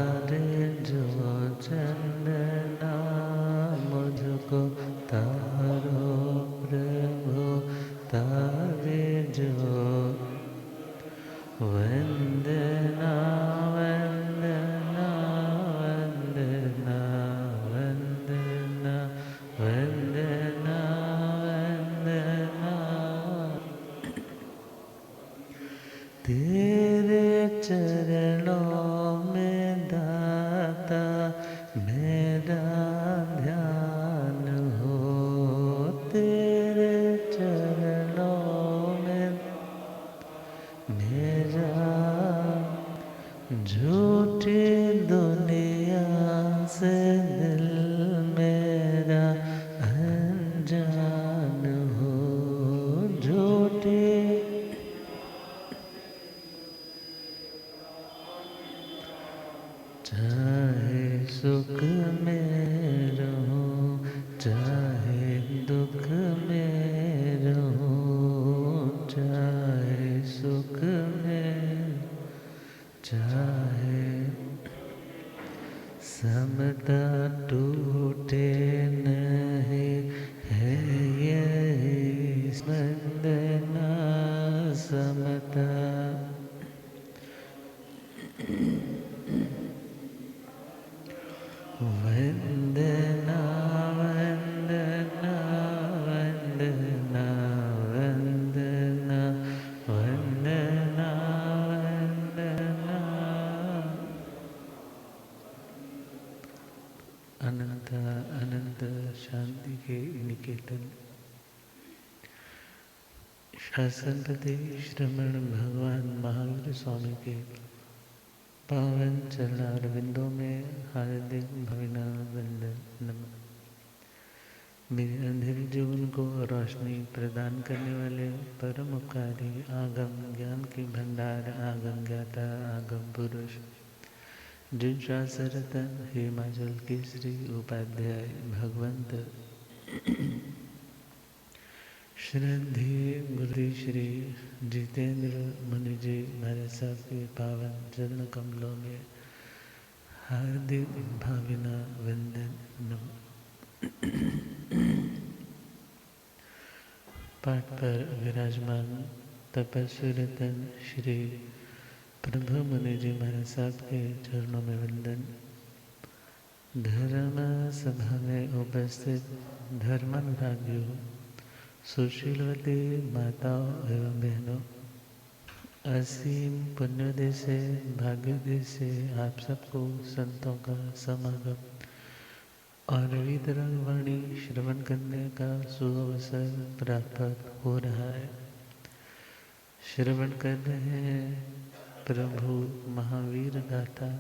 तारे जो चंदना मुझको तारो प्रभु तारे जो वंदना वंदना वंदना वंदना वंदना वंदना तेरे चरणों में दाता मेरा ध्यान हो। तेरे चरणों में मेरा झूठी दुनिया से दिल मेरा अनजान हो। झूठी चाहे सुख में रहूं चाहे दुख में रहूं, चाहे सुख में चाहे समता टूटे नहीं है यही वंदना समता। वंदना वंदना वंदना वंदना वंदना वंदना। अनंत अनंत शांति के निकेतन शासनपति श्रमण भगवान महावीर स्वामी के पावन चरणारविंदों में हार्दिक अभिनंदन नमः। मेरे अंधेरे जीवन को रोशनी प्रदान करने वाले परम उपकारी आगम ज्ञान के भंडार आगम ज्ञाता आगम पुरुष जिन शास्त्ररत्न हिमाचल केसरी उपाध्याय भगवंत श्रद्धेय गुरु श्री जितेंद्र मुनि जी महाराज साहब के पावन चरण कमलों में हार्दिक भावना वंदन नमः। पाठ पर विराजमान तपस्वी रतन श्री प्रभु मुनि जी महाराज साहब के चरणों में वंदन। धर्म सभा में उपस्थित धर्मानुरागियों, सुशीलवती माताओं एवं बहनों, असीम पुण्योदय से भाग्योदय से आप सबको संतों का समागम और वितरण वाणी श्रवण करने का सुअवसर प्राप्त हो रहा है। श्रवण कर रहे हैं प्रभु महावीर गाथा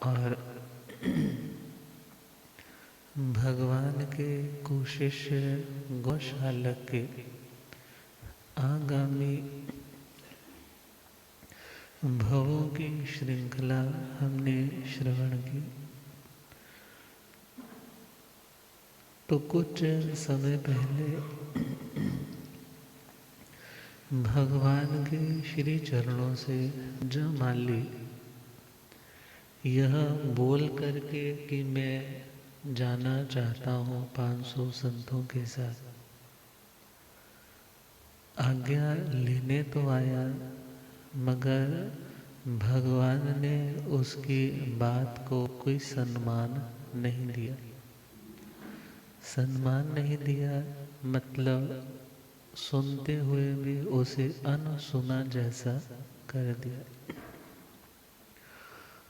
और भगवान के कुशिष्य गौशालक के आगामी भवों की श्रृंखला हमने श्रवण की। तो कुछ समय पहले भगवान के श्री चरणों से जमाली यह बोल करके कि मैं जाना चाहता हूँ 500 संतों के साथ, आज्ञा लेने तो आया मगर भगवान ने उसकी बात को कोई सम्मान नहीं दिया। सम्मान नहीं दिया मतलब सुनते हुए भी उसे अनसुना जैसा कर दिया।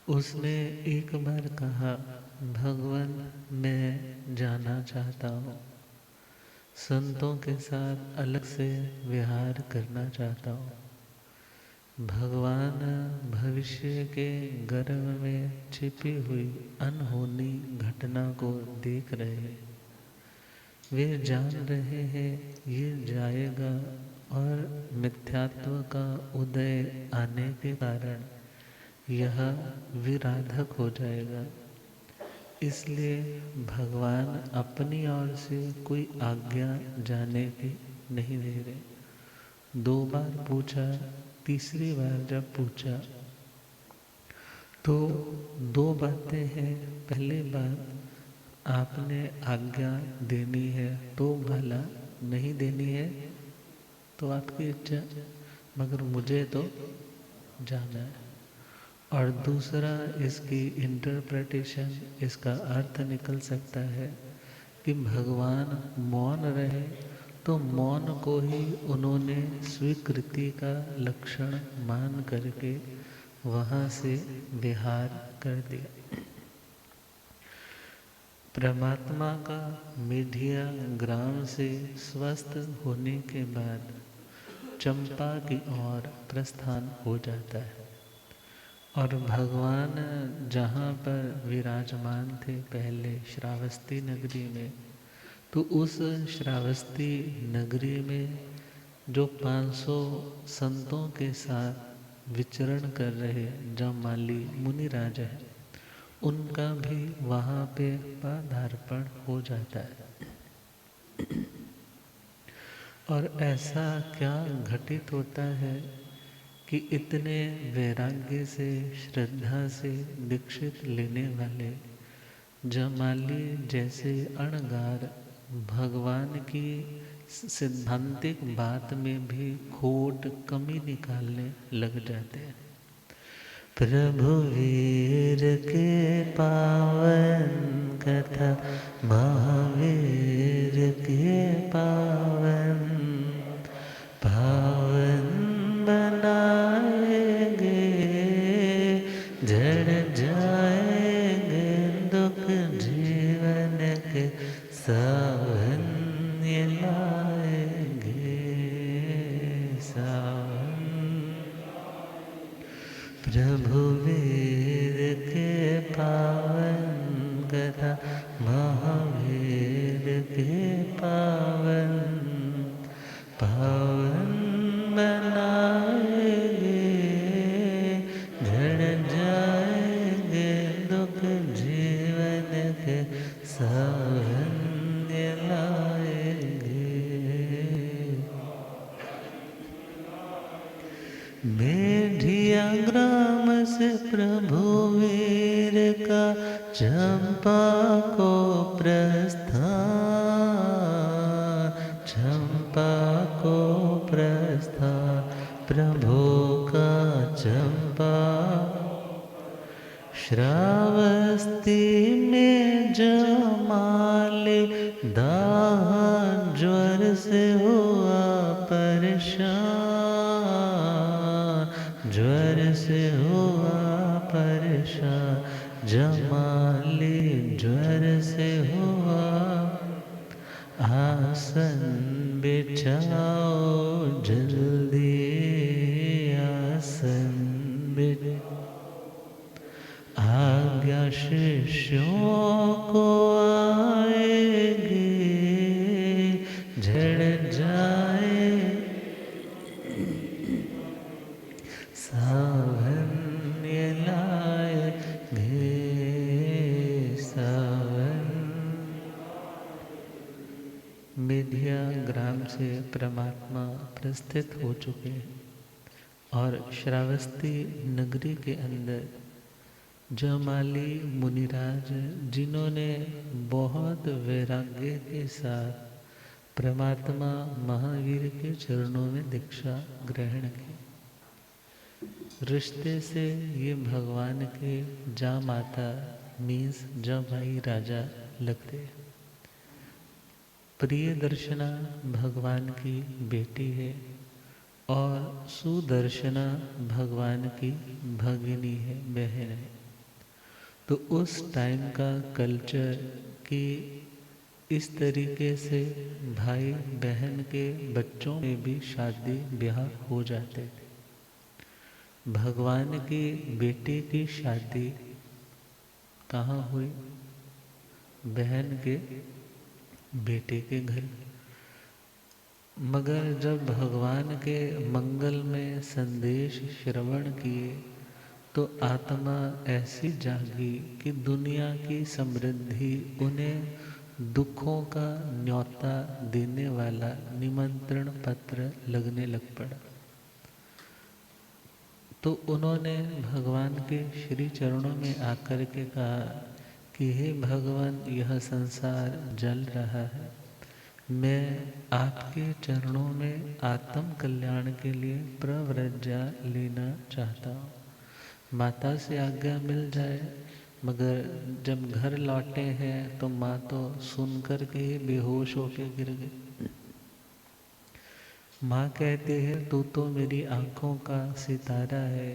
उसने एक बार कहा, भगवान मैं जाना चाहता हूँ, संतों के साथ अलग से विहार करना चाहता हूँ। भगवान भविष्य के गर्भ में छिपी हुई अनहोनी घटना को देख रहे हैं। वे जान रहे हैं ये जाएगा और मिथ्यात्व का उदय आने के कारण यह विराधक हो जाएगा। इसलिए भगवान अपनी ओर से कोई आज्ञा जाने की नहीं दे रहे। 2 बार पूछा, तीसरी बार जब पूछा तो तो दो बातें हैं। पहली बात, आपने आज्ञा देनी है तो भला, नहीं देनी है तो आपकी इच्छा, मगर मुझे तो जाना है। और दूसरा, इसकी इंटरप्रिटेशन, इसका अर्थ निकल सकता है कि भगवान मौन रहे तो मौन को ही उन्होंने स्वीकृति का लक्षण मान करके वहाँ से विहार कर दिया। परमात्मा का मीडिया ग्राम से स्वस्थ होने के बाद चंपा की ओर प्रस्थान हो जाता है। और भगवान जहाँ पर विराजमान थे पहले श्रावस्ती नगरी में, तो उस श्रावस्ती नगरी में जो 500 संतों के साथ विचरण कर रहे जमाली मुनिराज है, उनका भी वहाँ पे पदार्पण हो जाता है। और ऐसा क्या घटित होता है कि इतने वैराग्य से, श्रद्धा से दीक्षित लेने वाले जमाली जैसे अणगार भगवान की सिद्धांतिक बात में भी खोट, कमी निकालने लग जाते हैं। प्रभु वीर के पावन कथा, महावीर के पावन, पावन बनाएंगे, जड़ जाएंगे दुख जीवन के, सावन ये लाएंगे, सावन। प्रभु वीर के पावन कथा, महावीर के पावन, पावन बनाएंगे, झड़ जाएंगे दुख जीवन के, सावन लाएंगे। मेढ़िया ग्राम से प्रभु वीर का चंपा को प्रस्थान, चंपा को प्रस्थान, प्रभु का चंपा। श्रावस्ती में जमाले दाह ज्वर से हुआ परेशान, ज्वर से हुआ परेशान, जमाली ज्वर से हुआ। आसन बिछाओ जल्दी, आसन बिछाओ, आज्ञा शिष्यों को आएगी, झड़ जाए सावन ये लाएंगे, सावन। मिथिया ग्राम से परमात्मा प्रस्थित हो चुके हैं और श्रावस्ती नगरी के अंदर जमाली मुनिराज, जिन्होंने बहुत वैराग्य के साथ परमात्मा महावीर के चरणों में दीक्षा ग्रहण की, रिश्ते से ये भगवान के जामाता मीन्स जमाई राजा लगते। प्रिय दर्शना भगवान की बेटी है और सुदर्शना भगवान की भगिनी है, बहन है। तो उस टाइम का कल्चर कि इस तरीके से भाई बहन के बच्चों में भी शादी ब्याह हो जाते थे। भगवान की बेटी की शादी कहाँ हुई? बहन के बेटे के घर। मगर जब भगवान के मंगल में संदेश श्रवण किए तो आत्मा ऐसी जागी कि दुनिया की समृद्धि उन्हें दुखों का न्योता देने वाला निमंत्रण पत्र लगने लग पड़ा। तो उन्होंने भगवान के श्री चरणों में आकर के कहा कि हे भगवान, यह संसार जल रहा है, मैं आपके चरणों में आत्म कल्याण के लिए प्रव्रज्या लेना चाहता हूँ। माता से आज्ञा मिल जाए, मगर जब घर लौटे हैं तो माँ तो सुन कर के ही बेहोश होके गिर गई। माँ कहती है, तू तो मेरी आंखों का सितारा है,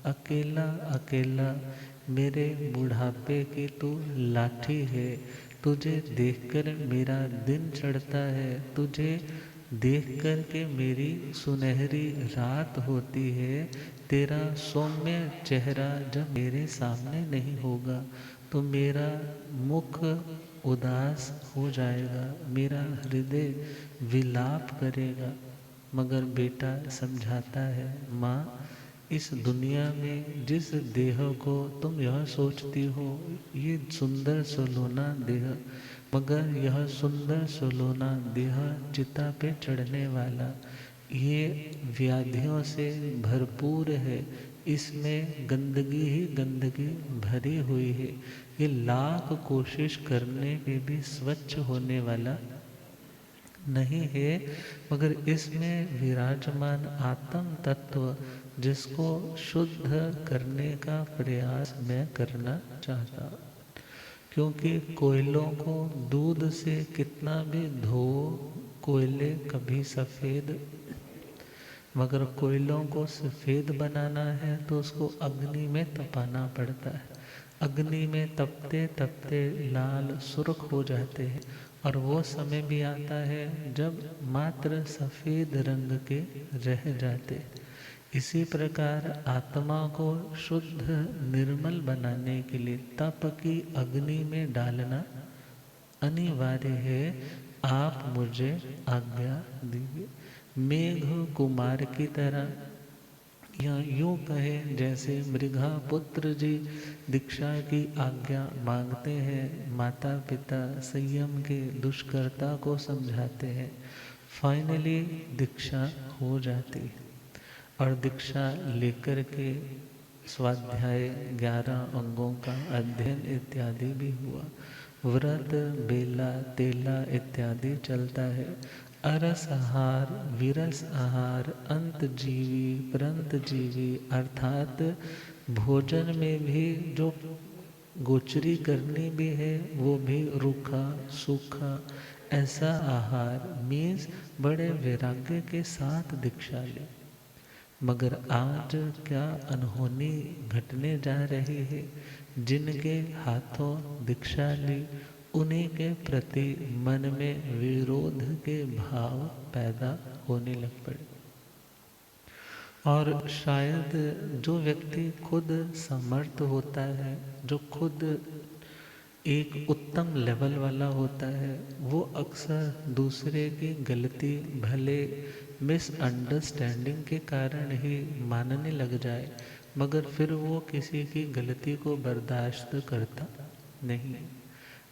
अकेला अकेला मेरे बुढ़ापे की तू लाठी है। तुझे देखकर मेरा दिन चढ़ता है, तुझे देख कर के मेरी सुनहरी रात होती है। तेरा सौम्य चेहरा जब मेरे सामने नहीं होगा तो मेरा मुख उदास हो जाएगा, मेरा हृदय विलाप करेगा। मगर बेटा समझाता है, माँ, इस दुनिया में जिस देह को तुम यह सोचती हो, ये सुंदर सुलोना देह, मगर यह सुंदर सुलोना देह चिता पे चढ़ने वाला, ये व्याधियों से भरपूर है, इसमें गंदगी ही गंदगी भरी हुई है, ये लाख कोशिश करने पे भी स्वच्छ होने वाला नहीं है। मगर इसमें विराजमान आत्म तत्व, जिसको शुद्ध करने का प्रयास मैं करना चाहता हूँ। क्योंकि कोयलों को दूध से कितना भी धो, कोयले कभी सफ़ेद, मगर कोयलों को सफ़ेद बनाना है तो उसको अग्नि में तपाना पड़ता है। अग्नि में तपते तपते लाल सुर्ख हो जाते हैं, और वो समय भी आता है जब मात्र सफ़ेद रंग के रह जाते। इसी प्रकार आत्मा को शुद्ध निर्मल बनाने के लिए तप की अग्नि में डालना अनिवार्य है। आप मुझे आज्ञा दीजिए। मेघ कुमार की तरह, या यूँ कहे जैसे मृगा पुत्र जी दीक्षा की आज्ञा मांगते हैं, माता पिता संयम के दुष्कर्ता को समझाते हैं, फाइनली दीक्षा हो जाती है। और दीक्षा लेकर के स्वाध्याय 11 अंगों का अध्ययन इत्यादि भी हुआ। व्रत, बेला, तेला इत्यादि चलता है। अरस आहार, विरस आहार, अंत जीवी, परंत जीवी, अर्थात भोजन में भी जो गोचरी करनी भी है वो भी रूखा सूखा ऐसा आहार, मीन्स बड़े वैराग्य के साथ दीक्षा ले। मगर आज क्या अनहोनी घटने जा रही है। जिनके हाथों दीक्षा ली, उन्हीं के प्रति मन में विरोध के भाव पैदा होने लग पड़े। और शायद जो व्यक्ति खुद समर्थ होता है, जो खुद एक उत्तम लेवल वाला होता है, वो अक्सर दूसरे की गलती भले मिसअंडरस्टैंडिंग के कारण ही मानने लग जाए, मगर फिर वो किसी की गलती को बर्दाश्त करता नहीं।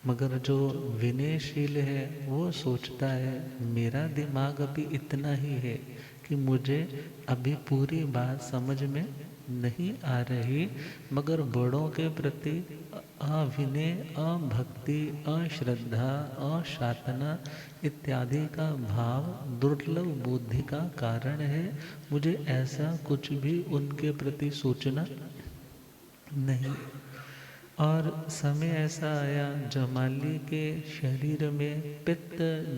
मगर जो विनयशील है वो सोचता है, मेरा दिमाग अभी इतना ही है कि मुझे अभी पूरी बात समझ में नहीं आ रही, मगर बड़ों के प्रति अविनय, अभक्ति, अश्रद्धा, अशातना इत्यादि का भाव दुर्लभ बुद्धि का कारण है। मुझे ऐसा कुछ भी उनके प्रति सोचना नहीं। और समय ऐसा आया, जमाली के शरीर में पित्त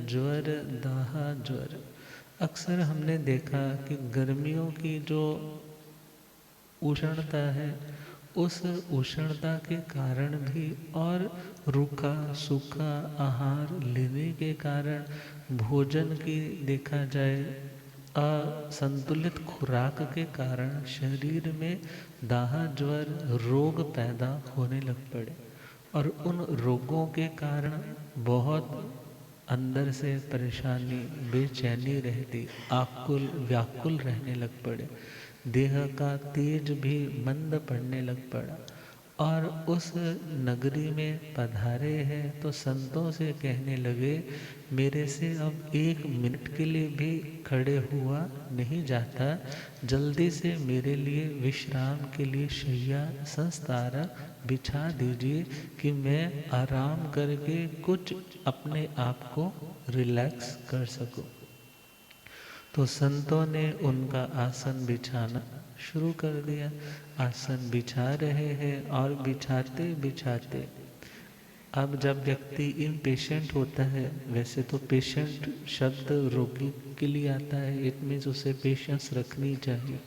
ज्वर, दाहा ज्वर। अक्सर हमने देखा कि गर्मियों की जो उष्णता है, उस उष्णता के कारण भी और रूखा सूखा आहार लेने के कारण, भोजन की देखा जाए असंतुलित खुराक के कारण शरीर में दाह ज्वर रोग पैदा होने लग पड़े। और उन रोगों के कारण बहुत अंदर से परेशानी, बेचैनी रहती, आकुल व्याकुल रहने लग पड़े। देह का तेज भी मंद पड़ने लग पड़ा। और उस नगरी में पधारे हैं तो संतों से कहने लगे, मेरे से अब 1 मिनट के लिए भी खड़े हुआ नहीं जाता, जल्दी से मेरे लिए विश्राम के लिए शैया संस्तारा बिछा दीजिए कि मैं आराम करके कुछ अपने आप को रिलैक्स कर सकूं। तो संतों ने उनका आसन बिछाना शुरू कर दिया। आसन बिछा रहे हैं और बिछाते बिछाते, अब जब व्यक्ति इम्पेशेंट होता है, वैसे तो पेशेंट शब्द रोगी के लिए आता है, इट मीन्स उसे पेशेंस रखनी चाहिए,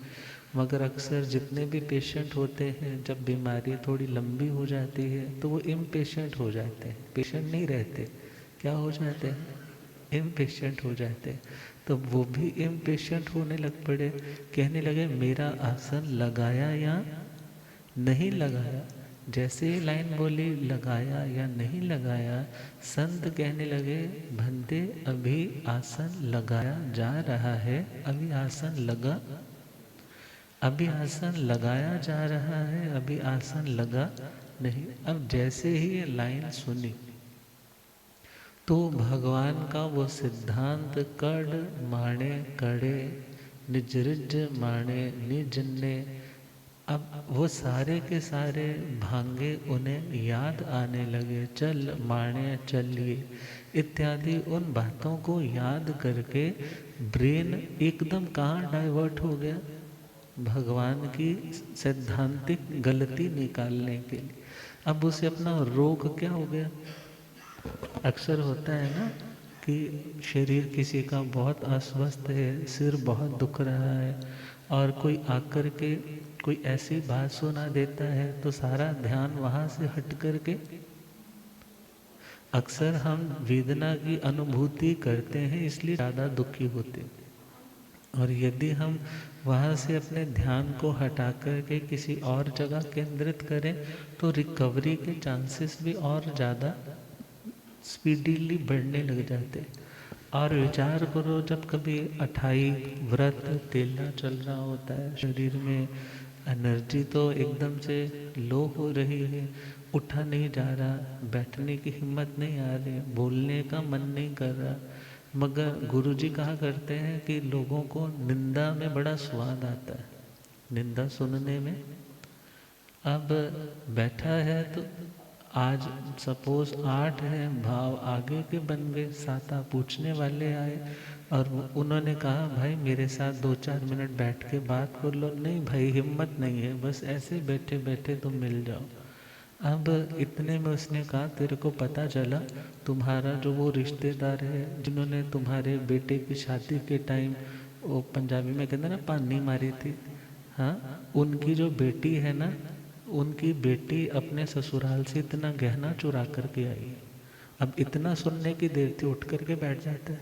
मगर अक्सर जितने भी पेशेंट होते हैं, जब बीमारी थोड़ी लंबी हो जाती है तो वो इम्पेशेंट हो जाते हैं, पेशेंट नहीं रहते, क्या हो जाते हैं, इम्पेशेंट हो जाते हैं। तो वो भी इम्पेशेंट होने लग पड़े, कहने लगे मेरा आसन लगाया या नहीं लगाया। जैसे ही लाइन बोली लगाया या नहीं लगाया, संत कहने लगे भंते अभी आसन लगाया जा रहा है, अभी आसन लगा, अभी आसन लगाया जा रहा है, अभी आसन लगा नहीं। अब जैसे ही ये लाइन सुनी तो भगवान का वो सिद्धांत कड़ माणे कड़े निजरिज माणे निज ने, अब वो सारे के सारे भांगे उन्हें याद आने लगे, चल माणे चलिए इत्यादि उन बातों को याद करके ब्रेन एकदम कहाँ डाइवर्ट हो गया, भगवान की सैद्धांतिक गलती निकालने के लिए। अब उसे अपना रोग क्या हो गया, अक्सर होता है ना कि शरीर किसी का बहुत अस्वस्थ है, सिर बहुत दुख रहा है और कोई आकर के कोई ऐसी बात सुना देता है तो सारा ध्यान वहाँ से हट करके अक्सर हम वेदना की अनुभूति करते हैं, इसलिए ज़्यादा दुखी होते हैं। और यदि हम वहाँ से अपने ध्यान को हटा करके किसी और जगह केंद्रित करें तो रिकवरी के चांसेस भी और ज़्यादा स्पीडीली बढ़ने लग जाते। और विचार करो, जब कभी अठाई व्रत तेला चल रहा होता है, शरीर में एनर्जी तो एकदम से लो हो रही है, उठा नहीं जा रहा, बैठने की हिम्मत नहीं आ रही, बोलने का मन नहीं कर रहा, मगर गुरुजी कहा करते हैं कि लोगों को निंदा में बड़ा स्वाद आता है, निंदा सुनने में। अब बैठा है तो आज सपोज 8 है, भाव आगे के बन गए, 7 पूछने वाले आए और उन्होंने कहा भाई मेरे साथ 2-4 मिनट बैठ के बात कर लो, नहीं भाई हिम्मत नहीं है, बस ऐसे बैठे बैठे तुम मिल जाओ। अब इतने में उसने कहा तेरे को पता चला तुम्हारा जो वो रिश्तेदार है जिन्होंने तुम्हारे बेटे की शादी के टाइम, वो पंजाबी में कहते हैं ना पानी मारी थी, हाँ, उनकी जो बेटी है ना, उनकी बेटी अपने ससुराल से इतना गहना चुरा करके आई। अब इतना सुनने की देर थी, उठ करके बैठ जाता है।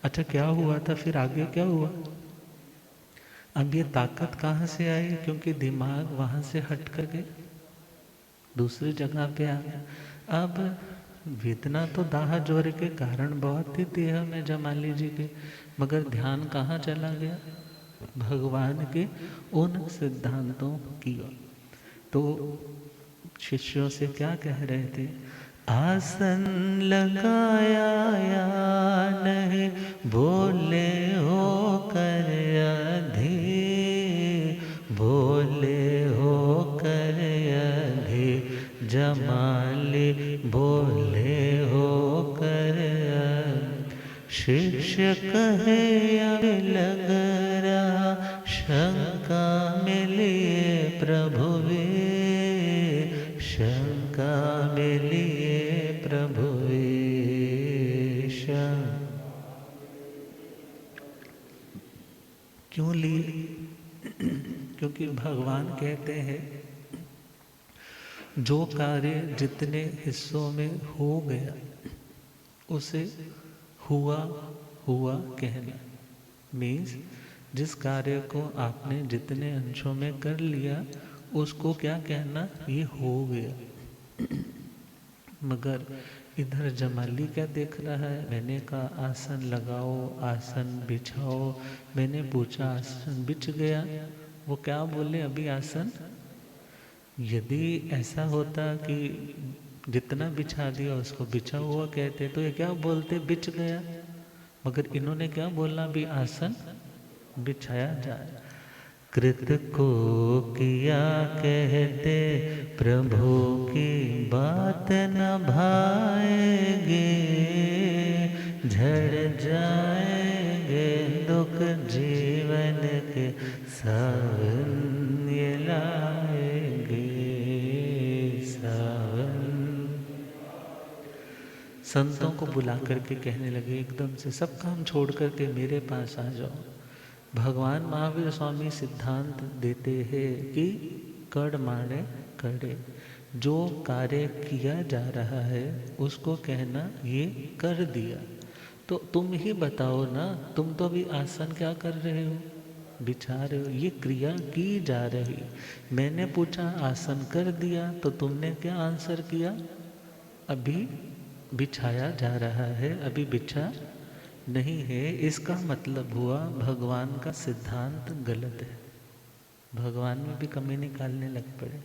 अच्छा क्या हुआ था फिर, आगे क्या हुआ। अब ये ताकत कहाँ से आई, क्योंकि दिमाग वहाँ से हट करके दूसरी जगह पे आ गया। अब वेदना तो दाह ज्वर के कारण बहुत थी देह में जमा लीजिए के, मगर ध्यान कहाँ चला गया, भगवान के उन सिद्धांतों की ओर। तो शिष्यों से क्या कह रहे थे, आसन लगाया या नहीं बोले हो कर अधीर, बोले हो कर अधीर जमाली, बोले हो कर शिष्य कहे अब लग रहा शंका मिलिए प्रभु वे, शंका मिलिए प्रभु वे। क्यों लिए, क्योंकि भगवान कहते हैं जो कार्य जितने हिस्सों में हो गया उसे हुआ हुआ कहना, मीन्स जिस कार्य को आपने जितने अंशों में कर लिया उसको क्या कहना, ये हो गया। मगर इधर जमाली क्या देख रहा है, मैंने कहा आसन लगाओ आसन बिछाओ, मैंने पूछा आसन बिछ गया, वो क्या बोले अभी आसन यदि ऐसा होता कि जितना बिछा दिया उसको बिछा हुआ कहते तो ये क्या बोलते, बिछ गया। मगर इन्होंने क्या बोला, भी आसन बिछाया जाए। कृत को किया कहते प्रभु की बात न भाएगी, झड़ जाएंगे दुख जीवन के सावन ये लाएंगे सावन। संतों को बुला करके कहने लगे, एकदम से सब काम छोड़ करके मेरे पास आ जाओ। भगवान महावीर स्वामी सिद्धांत देते हैं कि कड़ मारे कड़े, जो कार्य किया जा रहा है उसको कहना ये कर दिया। तो तुम ही बताओ ना, तुम तो अभी आसन क्या कर रहे हो, बिछा रहे हो, ये क्रिया की जा रही। मैंने पूछा आसन कर दिया तो तुमने क्या आंसर किया, अभी बिछाया जा रहा है, अभी बिछा नहीं है। इसका मतलब हुआ भगवान का सिद्धांत गलत है। भगवान में भी कमी निकालने लग पड़े।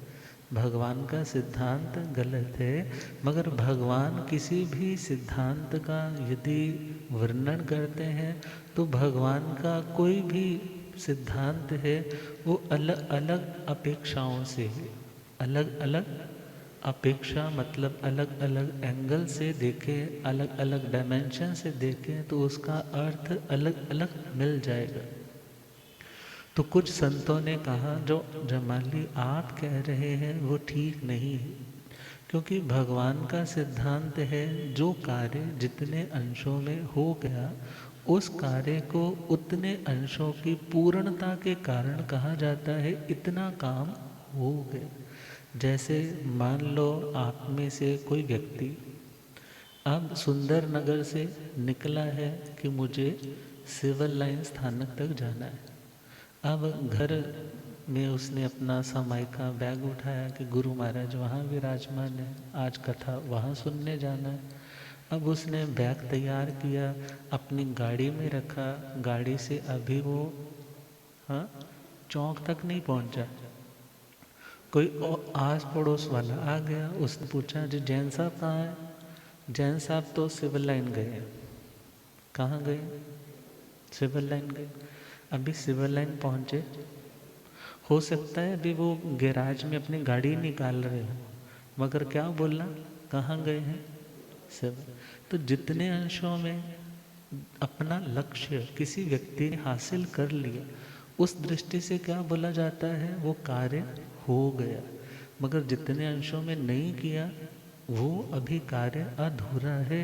भगवान का सिद्धांत गलत है। मगर भगवान किसी भी सिद्धांत का यदि वर्णन करते हैं तो भगवान का कोई भी सिद्धांत है वो अलग अलग अपेक्षाओं से है। अलग अलग अपेक्षा मतलब अलग अलग एंगल से देखें, अलग अलग डायमेंशन से देखें तो उसका अर्थ अलग अलग मिल जाएगा। तो कुछ संतों ने कहा जो जमाली आप कह रहे हैं वो ठीक नहीं है, क्योंकि भगवान का सिद्धांत है जो कार्य जितने अंशों में हो गया उस कार्य को उतने अंशों की पूर्णता के कारण कहा जाता है इतना काम हो गया। जैसे मान लो आप में से कोई व्यक्ति अब सुंदर नगर से निकला है कि मुझे सिविल लाइन स्थानक तक जाना है। अब घर में उसने अपना समय का बैग उठाया कि गुरु महाराज वहाँ विराजमान है, आज कथा वहाँ सुनने जाना है। अब उसने बैग तैयार किया, अपनी गाड़ी में रखा, गाड़ी से अभी वो चौक तक नहीं पहुँचा, कोई आस पड़ोस वाला आ गया, उसने पूछा जी जैन साहब कहाँ है। जैन साहब तो सिविल लाइन गए। कहाँ गए, सिविल लाइन गए। अभी सिविल लाइन पहुँचे, हो सकता है अभी वो गैराज में अपनी गाड़ी निकाल रहे हो, मगर क्या बोलना, कहाँ गए हैं, सिविल। तो जितने अंशों में अपना लक्ष्य किसी व्यक्ति ने हासिल कर लिया उस दृष्टि से क्या बोला जाता है, वो कार्य हो गया। मगर जितने अंशों में नहीं किया वो अभी कार्य अधूरा है।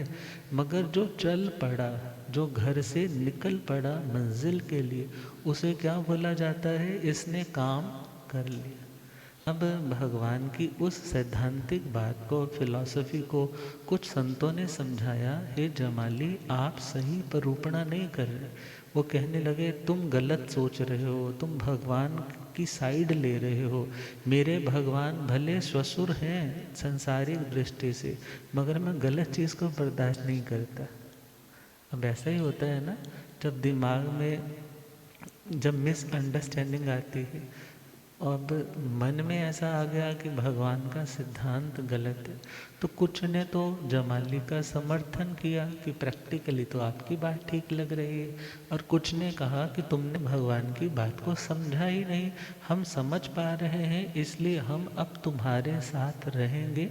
मगर जो चल पड़ा, जो घर से निकल पड़ा मंजिल के लिए, उसे क्या बोला जाता है, इसने काम कर लिया। अब भगवान की उस सैद्धांतिक बात को, फिलॉसफी को कुछ संतों ने समझाया, हे जमाली आप सही परूपणा नहीं कर रहे। वो कहने लगे तुम गलत सोच रहे हो, तुम भगवान की साइड ले रहे हो। मेरे भगवान भले ससुर हैं संसारिक दृष्टि से, मगर मैं गलत चीज़ को बर्दाश्त नहीं करता। अब ऐसा ही होता है ना, जब दिमाग में जब मिसअंडरस्टैंडिंग आती है, अब मन में ऐसा आ गया कि भगवान का सिद्धांत गलत है, तो कुछ ने तो जमाली का समर्थन किया कि प्रैक्टिकली तो आपकी बात ठीक लग रही है, और कुछ ने कहा कि तुमने भगवान की बात को समझा ही नहीं, हम समझ पा रहे हैं इसलिए हम अब तुम्हारे साथ रहेंगे।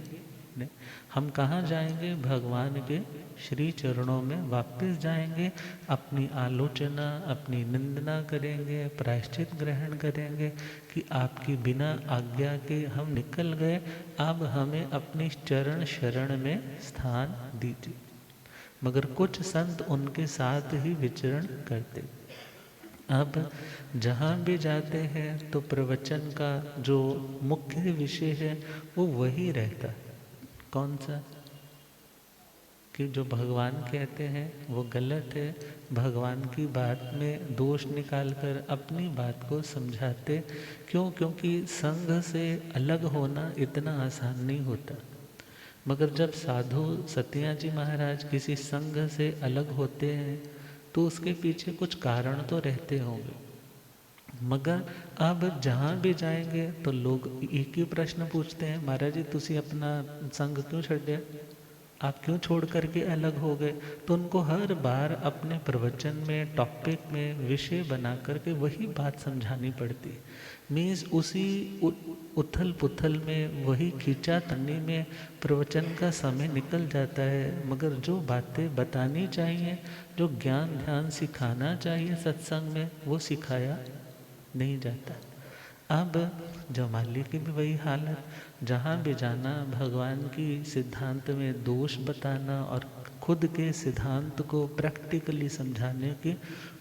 नहीं, हम कहाँ जाएंगे, भगवान के श्री चरणों में वापस जाएंगे, अपनी आलोचना अपनी निंदना करेंगे, प्रायश्चित ग्रहण करेंगे कि आपकी बिना आज्ञा के हम निकल गए, अब हमें अपनी चरण शरण में स्थान दीजिए। मगर कुछ संत उनके साथ ही विचरण करते। अब जहाँ भी जाते हैं तो प्रवचन का जो मुख्य विषय है वो वही रहता है। कौन सा, कि जो भगवान कहते हैं वो गलत है, भगवान की बात में दोष निकालकर अपनी बात को समझाते। क्यों, क्योंकि संघ से अलग होना इतना आसान नहीं होता। मगर जब साधु सतिया जी महाराज किसी संघ से अलग होते हैं तो उसके पीछे कुछ कारण तो रहते होंगे। मगर अब जहाँ भी जाएंगे तो लोग एक ही प्रश्न पूछते हैं, महाराज जी तुसी अपना संग क्यों छड्या, आप क्यों छोड़ करके अलग हो गए। तो उनको हर बार अपने प्रवचन में, टॉपिक में विषय बना करके वही बात समझानी पड़ती। मीन्स उसी उथल पुथल में, वही खींचा तन्नी में प्रवचन का समय निकल जाता है, मगर जो बातें बतानी चाहिए, जो ज्ञान ध्यान सिखाना चाहिए सत्संग में, वो सिखाया नहीं जाता। अब जमाली की भी वही हालत, जहाँ भी जाना भगवान की सिद्धांत में दोष बताना और खुद के सिद्धांत को प्रैक्टिकली समझाने की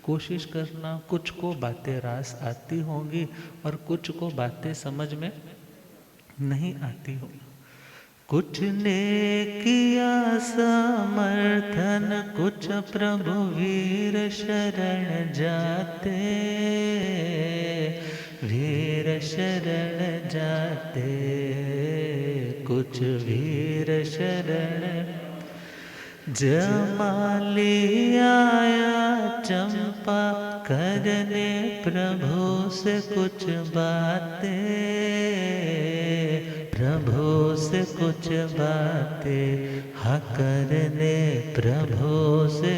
कोशिश करना। कुछ को बातें रास आती होंगी और कुछ को बातें समझ में नहीं आती होंगी। कुछ ने किया समर्थन, कुछ प्रभु वीर शरण जाते, वीर शरण जाते, कुछ वीर शरण। जमाली आया चंपा करने प्रभु से कुछ बातें, प्रभु से कुछ बातें, हाँ करने प्रभु से।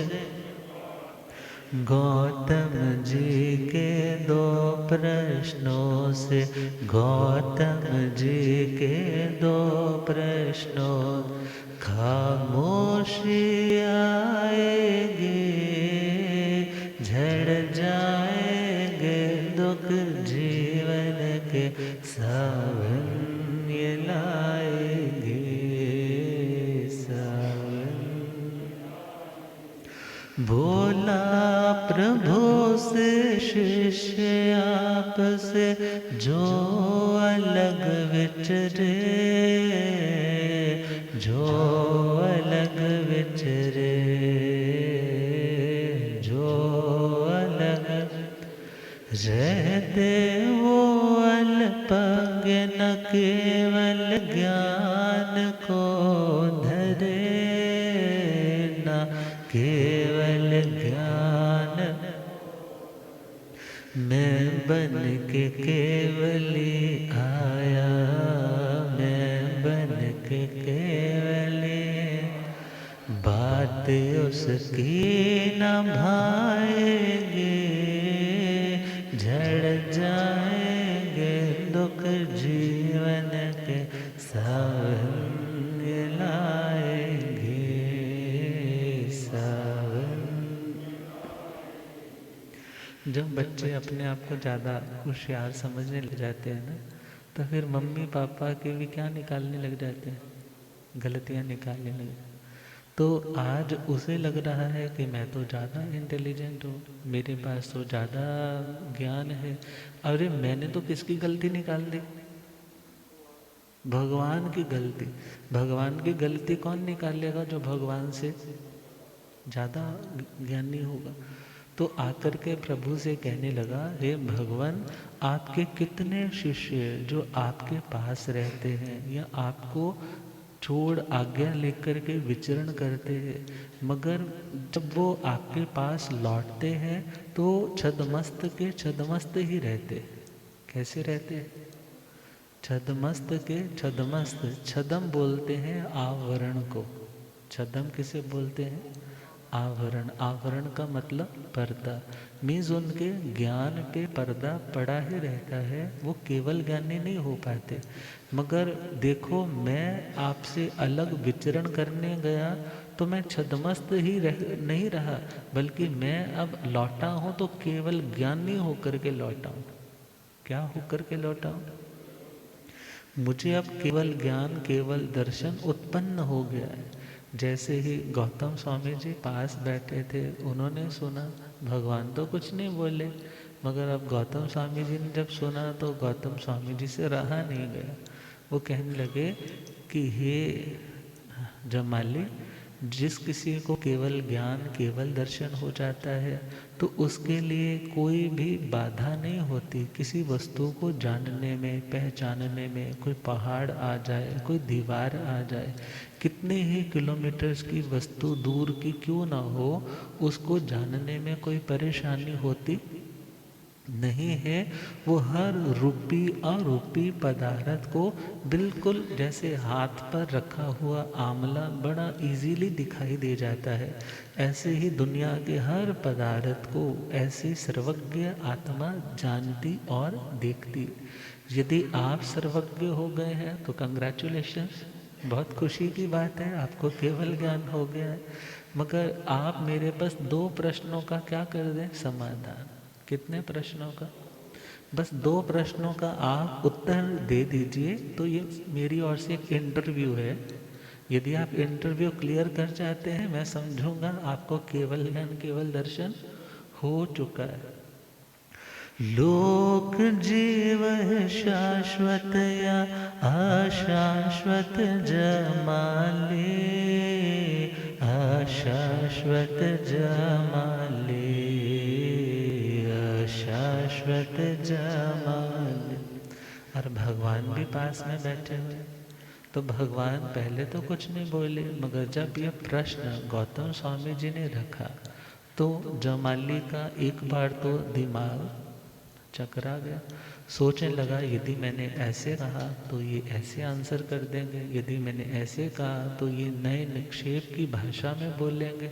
गौतम जी के दो प्रश्नों से, गौतम जी के दो प्रश्नों, खामोशी आएगी, झड़ जाएंगे दुख जीवन के, सावन ये लाएंगे सावन। बोला प्रभु से शिष्य आप से, जो अलग विचरे, जो अलग विचरे, जो अलग रहते वो अल्पज्ञ, न केवल ज्ञान को धरे, न केवल ज्ञान। मैं बन के केवली आया, मैं बन के केवली, बात उसकी न भाएगी, झड़ जाएंगे दुख जीवन के, सावन लाएंगे सावन। जब बच्चे अपने आप को ज़्यादा होशियार समझने लग जाते हैं ना, तो फिर मम्मी पापा के भी क्या निकालने लग जाते हैं, गलतियाँ निकालने लग। तो आज उसे लग रहा है कि मैं तो ज़्यादा इंटेलिजेंट हूँ, मेरे पास तो ज़्यादा ज्ञान है। अरे मैंने तो किसकी गलती निकाल दी, भगवान की गलती। भगवान की गलती कौन निकालेगा, जो भगवान से ज़्यादा ज्ञानी होगा। तो आकर के प्रभु से कहने लगा, हे भगवान, आपके कितने शिष्य जो आपके पास रहते हैं या आपको छोड़ आज्ञा लेकर के विचरण करते हैं, मगर जब वो आपके पास लौटते हैं तो छदमस्त के छदमस्त ही रहते। कैसे रहते? छदमस्त के छदमस्त। छदम बोलते हैं आवरण को। छदम किसे बोलते हैं? आवरण। आवरण का मतलब पर्दा। मीन्स उनके ज्ञान पे पर्दा पड़ा ही रहता है, वो केवल ज्ञानी नहीं हो पाते। मगर देखो, मैं आपसे अलग विचरण करने गया तो मैं छदमस्त ही नहीं रहा, बल्कि मैं अब लौटा हूँ तो केवल ज्ञानी होकर के लौटा हूँ। क्या होकर के लौटा हूँ? मुझे अब केवल ज्ञान, केवल दर्शन उत्पन्न हो गया है। जैसे ही गौतम स्वामी जी पास बैठे थे, उन्होंने सुना, भगवान तो कुछ नहीं बोले, मगर अब गौतम स्वामी जी ने जब सुना तो गौतम स्वामी जी से रहा नहीं गया। वो कहने लगे कि हे जमाली, जिस किसी को केवल ज्ञान, केवल दर्शन हो जाता है तो उसके लिए कोई भी बाधा नहीं होती किसी वस्तु को जानने में, पहचानने में। कोई पहाड़ आ जाए, कोई दीवार आ जाए, कितने ही किलोमीटर्स की वस्तु दूर की क्यों ना हो, उसको जानने में कोई परेशानी होती नहीं है। वो हर रूपी अरूपी पदार्थ को बिल्कुल जैसे हाथ पर रखा हुआ आंवला बड़ा इजीली दिखाई दे जाता है, ऐसे ही दुनिया के हर पदार्थ को ऐसी सर्वज्ञ आत्मा जानती और देखती। यदि आप सर्वज्ञ हो गए हैं तो कंग्रेचुलेशंस, बहुत खुशी की बात है, आपको केवल ज्ञान हो गया है। मगर आप मेरे पास 2 प्रश्नों का क्या कर दें समाधान। कितने प्रश्नों का? बस 2 प्रश्नों का आप उत्तर दे दीजिए तो ये मेरी ओर से एक इंटरव्यू है। यदि आप इंटरव्यू क्लियर कर जाते हैं, मैं समझूंगा आपको केवल ज्ञान केवल दर्शन हो चुका है। लोक जीवन शाश्वत या अशाश्वत जमाले, अशाश्वत जमाले, अशाश्वत जमाले। और भगवान भी पास में बैठे हुए। तो भगवान पहले तो कुछ नहीं बोले, मगर जब ये प्रश्न गौतम स्वामी जी ने रखा तो जमाली का एक बार तो दिमाग चकरा गया। सोचने लगा यदि मैंने ऐसे कहा तो ये ऐसे आंसर कर देंगे, यदि मैंने ऐसे कहा तो ये नए निक्षेप की भाषा में बोलेंगे,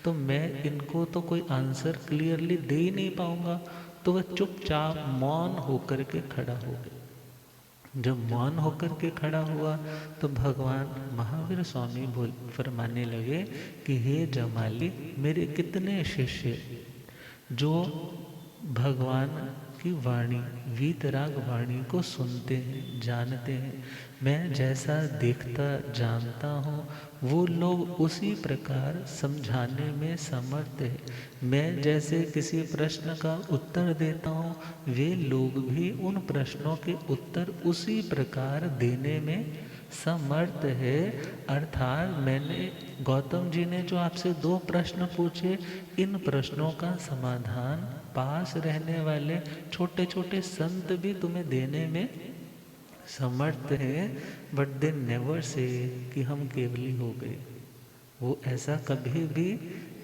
तो मैं इनको तो कोई आंसर क्लियरली दे ही नहीं पाऊंगा। तो वह चुपचाप मौन होकर के खड़ा हो गया। जब मौन होकर के खड़ा हुआ तो भगवान महावीर स्वामी बोल फरमाने लगे कि हे जमाली, मेरे कितने शिष्य जो भगवान की वाणी, वीतराग वाणी को सुनते हैं, जानते हैं, मैं जैसा देखता जानता हूँ वो लोग उसी प्रकार समझाने में समर्थ है। मैं जैसे किसी प्रश्न का उत्तर देता हूँ, वे लोग भी उन प्रश्नों के उत्तर उसी प्रकार देने में समर्थ है। अर्थात मैंने गौतम जी ने जो आपसे 2 प्रश्न पूछे, इन प्रश्नों का समाधान पास रहने वाले छोटे छोटे संत भी तुम्हें देने में समर्थ हैं। बट दे नेवर से कि हम केवली हो गए। वो ऐसा कभी भी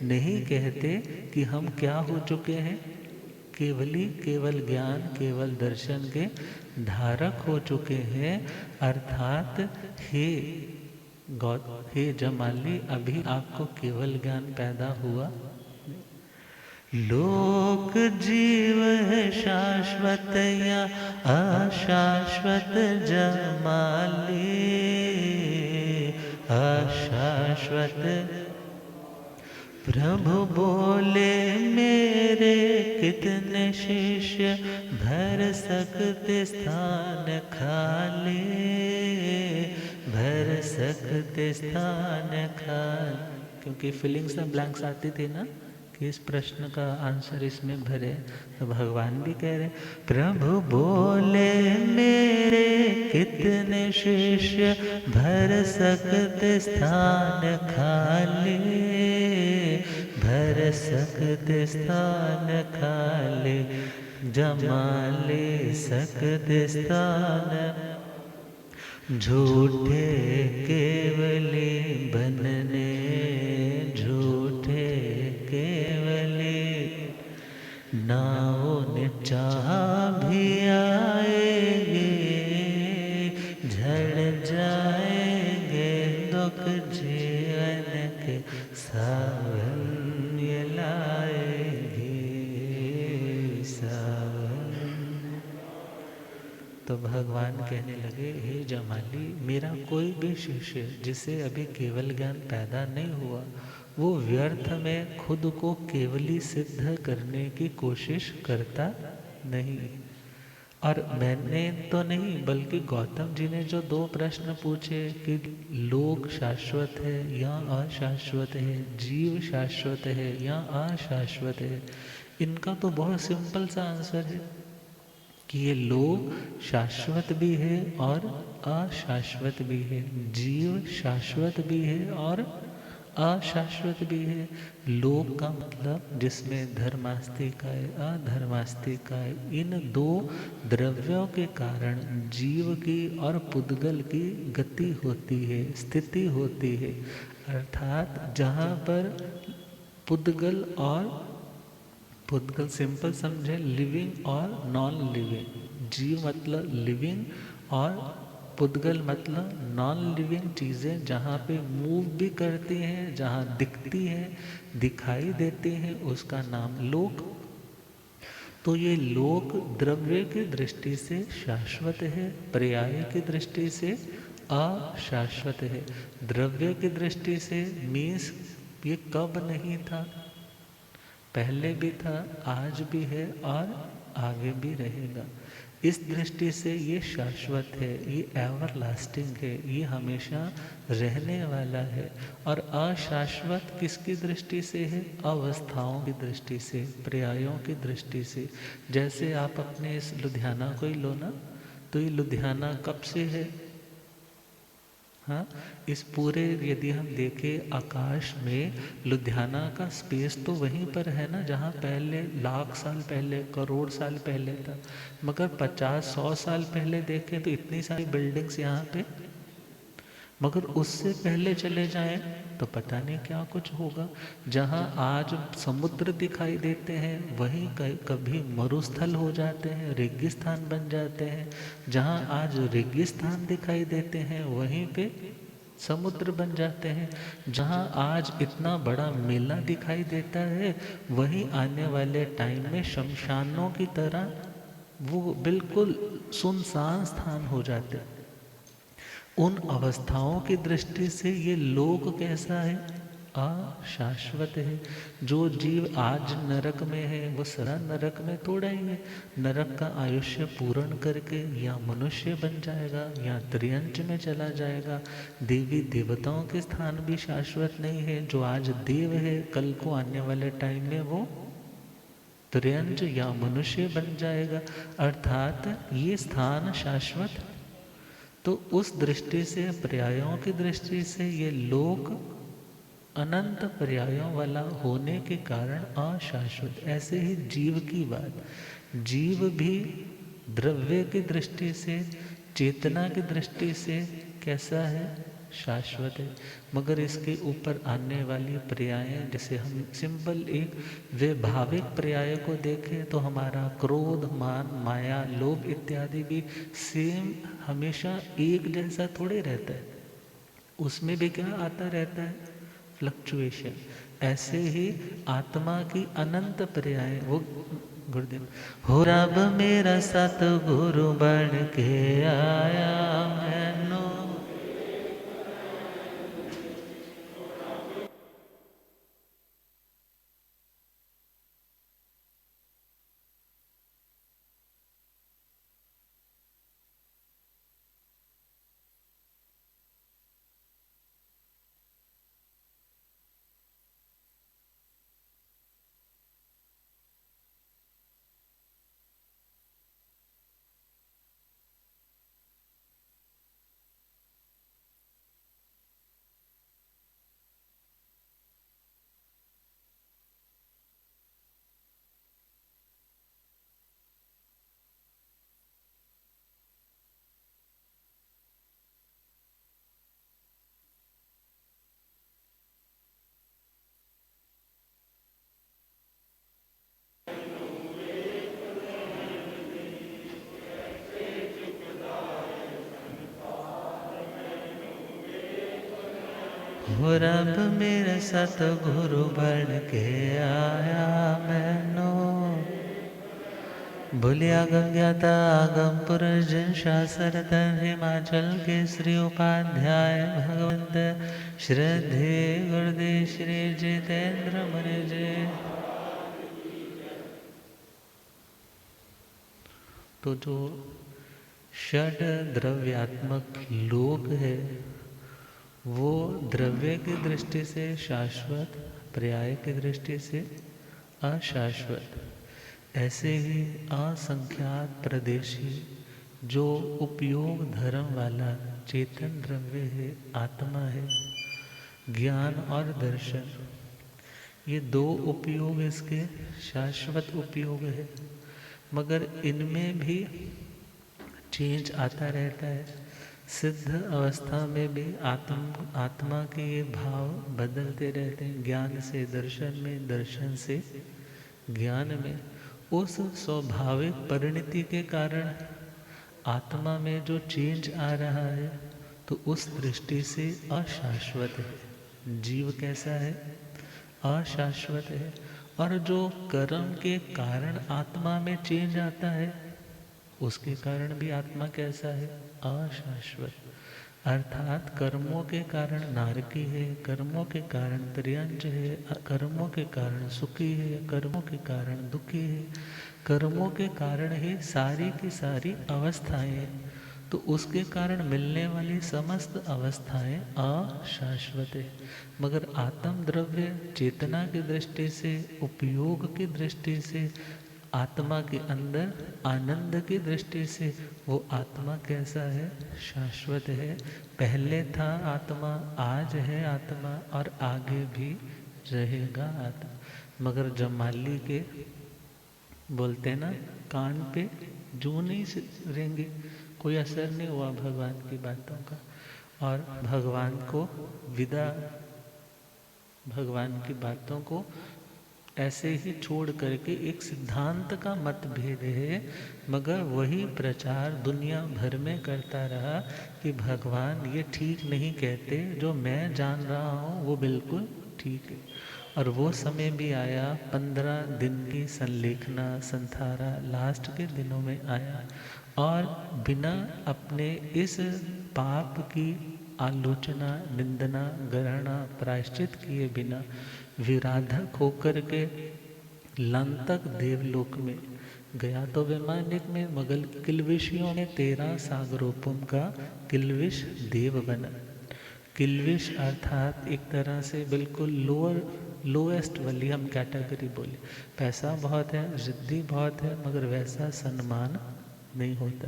नहीं कहते कि हम क्या हो चुके हैं, केवली, केवल ज्ञान केवल दर्शन के धारक हो चुके हैं। अर्थात हे जमाली, अभी आपको केवल ज्ञान पैदा हुआ। लोक जीव है शाश्वत या अशाश्वत जमाले, अशाश्वत। प्रभु बोले मेरे कितने शिष्य भर सकते स्थान खाली, भर सकते स्थान खाली। क्योंकि फीलिंग्स में ब्लैंक्स आती थी ना कि इस प्रश्न का आंसर इसमें भरे, तो भगवान भी कह रहे प्रभु बोले मेरे कितने शिष्य भर सकते स्थान खाली, भर सकते स्थान खाली, जमा ले सकते स्थान। झूठे केवली बनने, झूठे केवली नाओ ने चाह भी आएंगे, झड़ जाएंगे दुख जीवन के सावन ये लाएंगे, सावन। तो भगवान कहने लगे हे जमाली, मेरा कोई भी शिष्य जिसे अभी केवल ज्ञान पैदा नहीं हुआ, वो व्यर्थ में खुद को केवली सिद्ध करने की कोशिश करता नहीं। और मैंने तो नहीं, बल्कि गौतम जी ने जो 2 प्रश्न पूछे कि लोक शाश्वत है या अशाश्वत है, जीव शाश्वत है या अशाश्वत है, इनका तो बहुत सिंपल सा आंसर है कि ये लोक शाश्वत भी है और अशाश्वत भी है, जीव शाश्वत भी है और अशाश्वत भी है। लोक का मतलब जिसमें धर्मास्तिकाय अधर्मास्तिकाय, इन 2 द्रव्यों के कारण जीव की और पुद्गल की गति होती है, स्थिति होती है। अर्थात जहाँ पर पुद्गल और पुद्गल सिंपल समझे, लिविंग और नॉन लिविंग। जीव मतलब लिविंग और पुद्गल मतलब नॉन लिविंग चीज़ें, जहाँ पे मूव भी करती हैं, जहाँ दिखती हैं, दिखाई देती हैं, उसका नाम लोक। तो ये लोक द्रव्य की दृष्टि से शाश्वत है, पर्याय की दृष्टि से अशाश्वत है। द्रव्य की दृष्टि से मीन्स ये कब नहीं था, पहले भी था, आज भी है और आगे भी रहेगा। इस दृष्टि से ये शाश्वत है, ये एवर लास्टिंग है, ये हमेशा रहने वाला है। और अशाश्वत किसकी दृष्टि से है? अवस्थाओं की दृष्टि से, पर्यायों की दृष्टि से। जैसे आप अपने इस लुधियाना को ही लो ना, तो ये लुधियाना कब से है? हाँ, इस पूरे यदि हम देखें आकाश में, लुधियाना का स्पेस तो वहीं पर है ना जहाँ पहले लाख साल पहले, करोड़ साल पहले था। मगर 50-100 साल पहले देखें तो इतनी सारी बिल्डिंग्स यहाँ पे, मगर उससे पहले चले जाएं तो पता नहीं क्या कुछ होगा। जहाँ आज समुद्र दिखाई देते हैं वहीं कभी मरुस्थल हो जाते हैं, रेगिस्तान बन जाते हैं। जहाँ आज रेगिस्तान दिखाई देते हैं वहीं पे समुद्र बन जाते हैं। जहाँ आज इतना बड़ा मेला दिखाई देता है वहीं आने वाले टाइम में शमशानों की तरह वो बिल्कुल सुनसान स्थान हो जाते हैं। उन अवस्थाओं की दृष्टि से ये लोक कैसा है? अशाश्वत है। जो जीव आज नरक में है वो सदा नरक में थोड़ा ही है। नरक का आयुष्य पूर्ण करके या मनुष्य बन जाएगा या त्रियंच में चला जाएगा। देवी देवताओं के स्थान भी शाश्वत नहीं है। जो आज देव है कल को आने वाले टाइम में वो त्रियंच या मनुष्य बन जाएगा। अर्थात ये स्थान शाश्वत। तो उस दृष्टि से, पर्यायों की दृष्टि से ये लोक अनंत पर्यायों वाला होने के कारण अशाश्वत। ऐसे ही जीव की बात, जीव भी द्रव्य की दृष्टि से, चेतना की दृष्टि से कैसा है? शाश्वत है। मगर इसके ऊपर आने वाली पर्यायें, जैसे हम सिंपल एक वैभाविक पर्याय को देखें तो हमारा क्रोध, मान, माया, लोभ इत्यादि भी सेम हमेशा एक जैसा थोड़े रहता है। उसमें भी क्या आता रहता है? फ्लक्चुएशन। ऐसे ही आत्मा की अनंत पर्याय, वो गुरुदेव, हो रब मेरा सतगुरु बन के आया मैनू। हो रब मेरे सतगुरु बन के आया मैनू। भूलिया गंग्याता आगम पुरुष जिन शास्त्र तन हिमाचल के श्री उपाध्याय भगवंत श्रद्धे गुरुदेव श्री जितेंद्र मुनि जी। तो जो षड द्रव्यात्मक लोक है वो द्रव्य की दृष्टि से शाश्वत, पर्याय की दृष्टि से अशाश्वत। ऐसे ही असंख्यात प्रदेशी जो उपयोग धर्म वाला चेतन द्रव्य है, आत्मा है, ज्ञान और दर्शन, ये दो उपयोग इसके शाश्वत उपयोग है। मगर इनमें भी चेंज आता रहता है। सिद्ध अवस्था में भी आत्मा के ये भाव बदलते रहते हैं। ज्ञान से दर्शन में, दर्शन से ज्ञान में उस स्वाभाविक परिणति के कारण आत्मा में जो चेंज आ रहा है तो उस दृष्टि से अशाश्वत है। जीव कैसा है? अशाश्वत है। और जो कर्म के कारण आत्मा में चेंज आता है उसके कारण भी आत्मा कैसा है? अशाश्वत। अर्थात कर्मों के कारण नारकी है, कर्मों के कारण त्रियंज है, कर्मों के कारण सुखी है, कर्मों के कारण दुखी है, कर्मों के कारण ही सारी की सारी अवस्थाएं हैं। तो उसके कारण मिलने वाली समस्त अवस्थाएं अशाश्वत है। मगर आत्म द्रव्य चेतना की दृष्टि से, उपयोग की दृष्टि से, आत्मा के अंदर आनंद की दृष्टि से वो आत्मा कैसा है? शाश्वत है। पहले था आत्मा, आज है आत्मा और आगे भी रहेगा आत्मा। मगर जमाली के बोलते ना, कान पे जू नहीं रेंगे, कोई असर नहीं हुआ भगवान की बातों का। और भगवान को विदा, भगवान की बातों को ऐसे ही छोड़ करके एक सिद्धांत का मतभेद है, मगर वही प्रचार दुनिया भर में करता रहा कि भगवान ये ठीक नहीं कहते, जो मैं जान रहा हूँ वो बिल्कुल ठीक है। और वो समय भी आया, 15 दिन की संलेखना संथारा लास्ट के दिनों में आया, और बिना अपने इस पाप की आलोचना, निंदना, गणना, प्रायश्चित किए बिना विराधक होकर के लंतक देवलोक में गया तो वैमानिक में, मगर किल्विषियों ने 13 सागरोपुम का किल्विष देव बना। किल्विष अर्थात एक तरह से बिल्कुल लोएस्ट वाली हम कैटेगरी बोले। पैसा बहुत है, रिद्धि बहुत है, मगर वैसा सम्मान नहीं होता।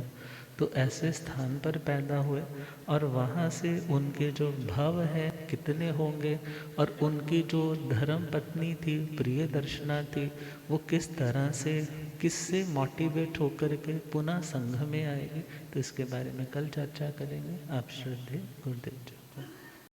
तो ऐसे स्थान पर पैदा हुए और वहाँ से उनके जो भव है कितने होंगे, और उनकी जो धर्म पत्नी थी प्रिय दर्शना थी, वो किस तरह से, किससे मोटिवेट होकर के पुनः संघ में आएगी, तो इसके बारे में कल चर्चा करेंगे। आप श्रद्धेय गुरुदेव जी।